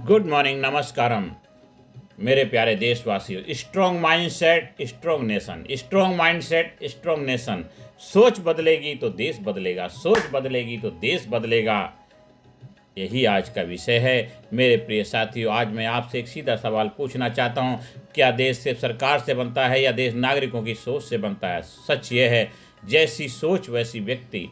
Good morning, नमस्कारम मेरे प्यारे देशवासियों। Strong mindset strong nation, strong mindset strong nation. सोच बदलेगी तो देश बदलेगा, सोच बदलेगी तो देश बदलेगा। यही आज का विषय है मेरे प्रिय साथियों। आज मैं आपसे एक सीधा सवाल पूछना चाहता हूँ, क्या देश सिर्फ सरकार से बनता है या देश नागरिकों की सोच से बनता है? सच यह है, जैसी सोच वैसी व्यक्ति,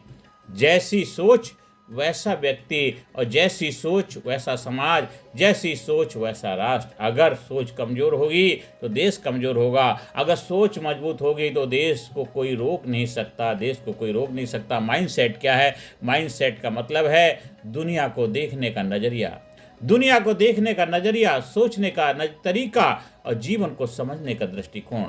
जैसी सोच वैसा व्यक्ति, और जैसी सोच वैसा समाज, जैसी सोच वैसा राष्ट्र। अगर सोच कमज़ोर होगी तो देश कमज़ोर होगा, अगर सोच मजबूत होगी तो देश को कोई रोक नहीं सकता, देश को कोई रोक नहीं सकता। माइंडसेट क्या है? माइंडसेट का मतलब है दुनिया को देखने का नज़रिया, दुनिया को देखने का नज़रिया, सोचने का तरीका और जीवन को समझने का दृष्टिकोण।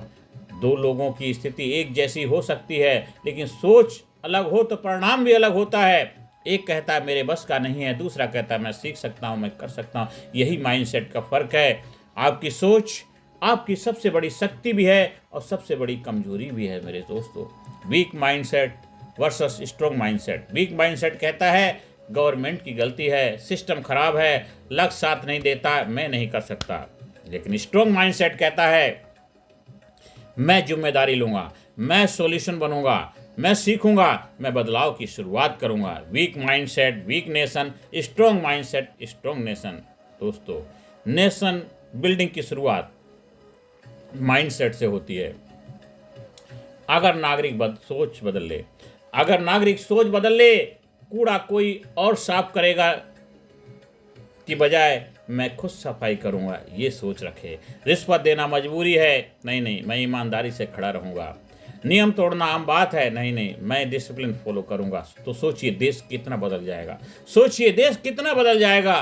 दो लोगों की स्थिति एक जैसी हो सकती है, लेकिन सोच अलग हो तो परिणाम भी अलग होता है। एक कहता है मेरे बस का नहीं है, दूसरा कहता है मैं सीख सकता हूँ, मैं कर सकता हूँ। यही माइंडसेट का फ़र्क है। आपकी सोच आपकी सबसे बड़ी शक्ति भी है और सबसे बड़ी कमजोरी भी है मेरे दोस्तों। Week mindset versus strong mindset. Week mindset कहता है गवर्नमेंट की गलती है, सिस्टम खराब है, लक्ष्य साथ नहीं देता, मैं नहीं कर सकता। लेकिन स्ट्रॉन्ग माइंडसेट कहता है मैं जिम्मेदारी लूंगा, मैं सॉल्यूशन बनूंगा, मैं सीखूंगा, मैं बदलाव की शुरुआत करूंगा। Weak mindset weak nation, strong mindset strong nation. दोस्तों, नेशन बिल्डिंग की शुरुआत माइंडसेट से होती है। अगर नागरिक सोच बदल ले, अगर नागरिक सोच बदल ले, कूड़ा कोई और साफ करेगा की बजाय मैं खुद सफाई करूंगा, ये सोच रखे। रिश्वत देना मजबूरी है, नहीं नहीं, मैं ईमानदारी से खड़ा रहूंगा। नियम तोड़ना आम बात है, नहीं नहीं, मैं डिसिप्लिन फॉलो करूंगा। तो सोचिए देश कितना बदल जाएगा, सोचिए देश कितना बदल जाएगा।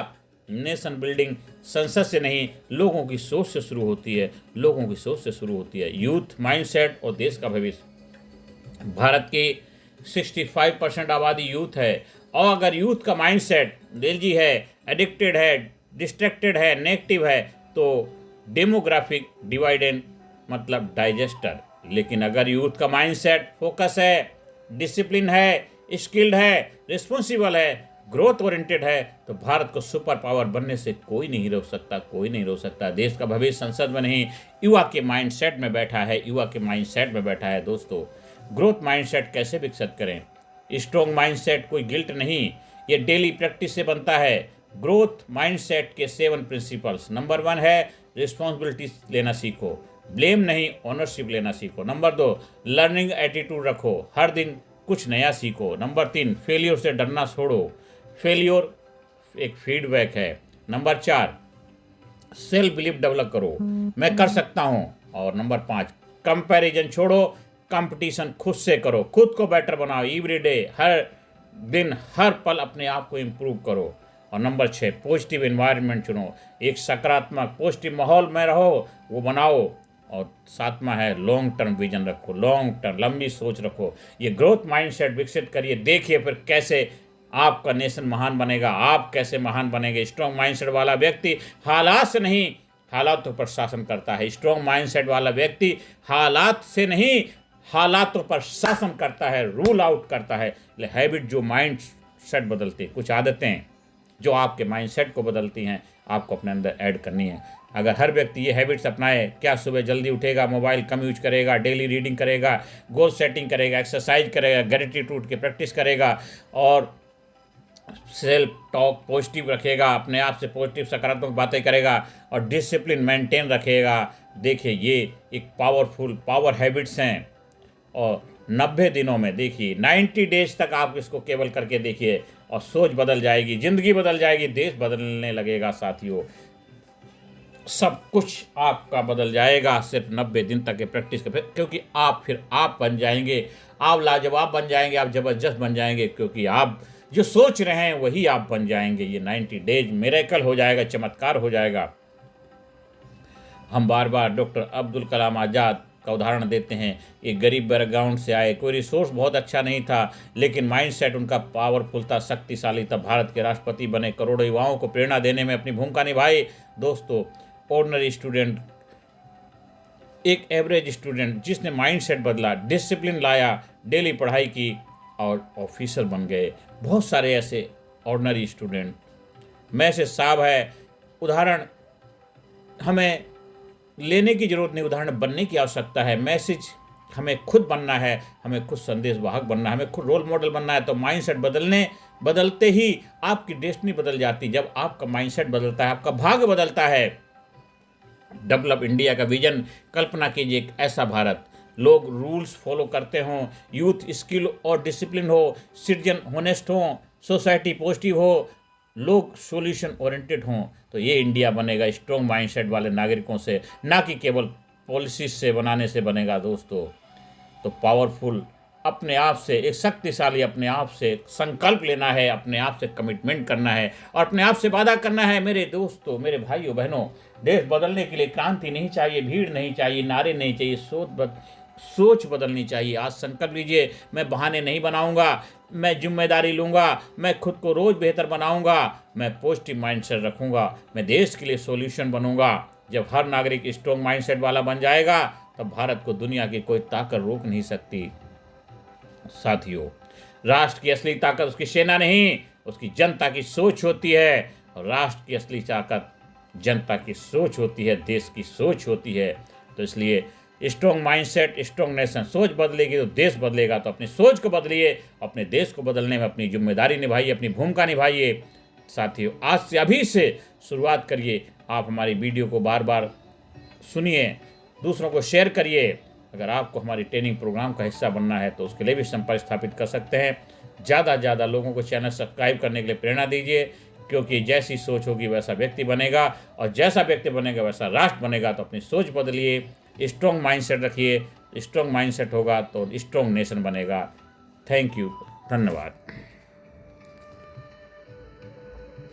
नेशन बिल्डिंग संसद से नहीं, लोगों की सोच से शुरू होती है, लोगों की सोच से शुरू होती है। यूथ माइंडसेट और देश का भविष्य। भारत की 65% आबादी यूथ है, और अगर यूथ का माइंडसेट लेजी है, एडिक्टेड है, डिस्ट्रैक्टेड है, नेगेटिव है, तो डेमोग्राफिक डिवाइडेंड मतलब डाइजेस्टर। लेकिन अगर यूथ का माइंडसेट फोकस है, डिसिप्लिन है, स्किल्ड है, रिस्पॉन्सिबल है, ग्रोथ ओरिएंटेड है, तो भारत को सुपर पावर बनने से कोई नहीं रोक सकता, कोई नहीं रोक सकता। देश का भविष्य संसद में नहीं, युवा के माइंडसेट में बैठा है, युवा के माइंडसेट में बैठा है। दोस्तों, ग्रोथ माइंडसेट कैसे विकसित करें? स्ट्रॉन्ग माइंडसेट कोई गिल्ट नहीं, ये डेली प्रैक्टिस से बनता है। ग्रोथ माइंडसेट के 7 प्रिंसिपल्स। नंबर 1 है रिस्पॉन्सिबिलिटी लेना सीखो, ब्लेम नहीं ओनरशिप लेना सीखो। नंबर 2, लर्निंग एटीट्यूड रखो, हर दिन कुछ नया सीखो। नंबर 3, फेलियर से डरना छोड़ो, फेलियर एक फीडबैक है। नंबर 4, सेल्फ बिलीफ डेवलप करो, मैं कर सकता हूँ। और नंबर 5, कंपैरिजन छोड़ो, कंपटीशन खुद से करो, खुद को बेटर बनाओ। एवरी डे, हर दिन हर पल अपने आप को इम्प्रूव करो। और नंबर 6, पॉजिटिव इन्वायरमेंट चुनो, एक सकारात्मक पॉजिटिव माहौल में रहो, वो बनाओ। और सातवां है लॉन्ग टर्म विजन रखो, लॉन्ग टर्म लंबी सोच रखो। ये ग्रोथ माइंडसेट विकसित करिए, देखिए फिर कैसे आपका नेशन महान बनेगा, आप कैसे महान बनेंगे। स्ट्रॉन्ग माइंडसेट वाला व्यक्ति हालात से नहीं, हालातों पर शासन करता है। स्ट्रॉन्ग माइंडसेट वाला व्यक्ति हालात से नहीं, हालातों पर शासन करता है, रूल आउट करता है। हैबिट जो माइंड सेट बदलती, कुछ आदतें जो आपके माइंडसेट को बदलती हैं, आपको अपने अंदर ऐड करनी है। अगर हर व्यक्ति ये हैबिट्स अपनाए, क्या सुबह जल्दी उठेगा, मोबाइल कम यूज करेगा, डेली रीडिंग करेगा, गोल सेटिंग करेगा, एक्सरसाइज करेगा, ग्रेटिट्यूड की प्रैक्टिस करेगा, और सेल्फ टॉक पॉजिटिव रखेगा, अपने आप से पॉजिटिव सकारात्मक बातें करेगा, और डिसिप्लिन मेंटेन रखेगा। देखिए ये एक पावर हैबिट्स हैं। और 90 दिनों में, देखिए 90 डेज तक आप इसको केवल करके देखिए, और सोच बदल जाएगी, ज़िंदगी बदल जाएगी, देश बदलने लगेगा साथियों। सब कुछ आपका बदल जाएगा सिर्फ 90 दिन तक के प्रैक्टिस के, क्योंकि फिर आप बन जाएंगे, आप लाजवाब बन जाएंगे, आप ज़बरदस्त बन जाएंगे, क्योंकि आप जो सोच रहे हैं वही आप बन जाएंगे। ये 90 डेज मिरेकल हो जाएगा, चमत्कार हो जाएगा। हम बार बार डॉक्टर अब्दुल कलाम आज़ाद का उदाहरण देते हैं। एक गरीब बैकग्राउंड से आए, कोई रिसोर्स बहुत अच्छा नहीं था, लेकिन माइंडसेट उनका पावरफुल था, शक्तिशाली था। भारत के राष्ट्रपति बने, करोड़ों युवाओं को प्रेरणा देने में अपनी भूमिका निभाई। दोस्तों, ऑर्डिनरी स्टूडेंट, एक एवरेज स्टूडेंट जिसने माइंडसेट बदला, डिसिप्लिन लाया, डेली पढ़ाई की, और ऑफिसर बन गए। बहुत सारे ऐसे ऑर्डिनरी स्टूडेंट में से साहब है उदाहरण हमें लेने की ज़रूरत नहीं, उदाहरण बनने की आवश्यकता है। मैसेज हमें खुद बनना है, हमें खुद संदेश वाहक बनना है, हमें खुद रोल मॉडल बनना है। तो माइंडसेट बदलते ही आपकी डेस्टिनी बदल जाती। जब आपका माइंडसेट बदलता है, आपका भाग्य बदलता है। डेवलप इंडिया का विजन कल्पना कीजिए, एक ऐसा भारत, लोग रूल्स फॉलो करते हों, यूथ स्किल और डिसिप्लिन हो, सिटीजन होनेस्ट हों, सोसाइटी पॉजिटिव हो, लोग सॉल्यूशन ओरिएंटेड हों। तो ये इंडिया बनेगा स्ट्रॉन्ग माइंडसेट वाले नागरिकों से, ना कि केवल पॉलिसीज से बनाने से बनेगा दोस्तों। तो पावरफुल अपने आप से, एक शक्तिशाली अपने आप से संकल्प लेना है, अपने आप से कमिटमेंट करना है और अपने आप से वादा करना है। मेरे दोस्तों, मेरे भाइयों बहनों, देश बदलने के लिए क्रांति नहीं चाहिए, भीड़ नहीं चाहिए, नारे नहीं चाहिए, सोच बदलनी चाहिए। आज संकल्प लीजिए, मैं बहाने नहीं बनाऊंगा, मैं जिम्मेदारी लूंगा, मैं खुद को रोज बेहतर बनाऊंगा, मैं पॉजिटिव माइंडसेट रखूंगा, मैं देश के लिए सॉल्यूशन बनूंगा। जब हर नागरिक स्ट्रॉन्ग माइंडसेट वाला बन जाएगा, तब भारत को दुनिया की कोई ताकत रोक नहीं सकती। साथियों, राष्ट्र की असली ताकत उसकी सेना नहीं, उसकी जनता की सोच होती है। और राष्ट्र की असली ताकत जनता की सोच होती है, देश की सोच होती है। तो इसलिए स्ट्रॉन्ग माइंडसेट, स्ट्रॉन्ग नेशन। सोच बदलेगी तो देश बदलेगा। तो अपनी सोच को बदलिए, अपने देश को बदलने में अपनी जिम्मेदारी निभाइए, अपनी भूमिका निभाइए। साथियों, आज से अभी से शुरुआत करिए। आप हमारी वीडियो को बार बार सुनिए, दूसरों को शेयर करिए। अगर आपको हमारी ट्रेनिंग प्रोग्राम का हिस्सा बनना है तो उसके लिए भी संपर्क स्थापित कर सकते हैं। ज़्यादा से ज़्यादा लोगों को चैनल सब्सक्राइब करने के लिए प्रेरणा दीजिए, क्योंकि जैसी सोच होगी वैसा व्यक्ति बनेगा, और जैसा व्यक्ति बनेगा वैसा राष्ट्र बनेगा। तो अपनी सोच बदलिए, स्ट्रॉन्ग माइंडसेट रखिए। स्ट्रॉन्ग माइंडसेट होगा तो स्ट्रॉन्ग नेशन बनेगा। थैंक यू, धन्यवाद।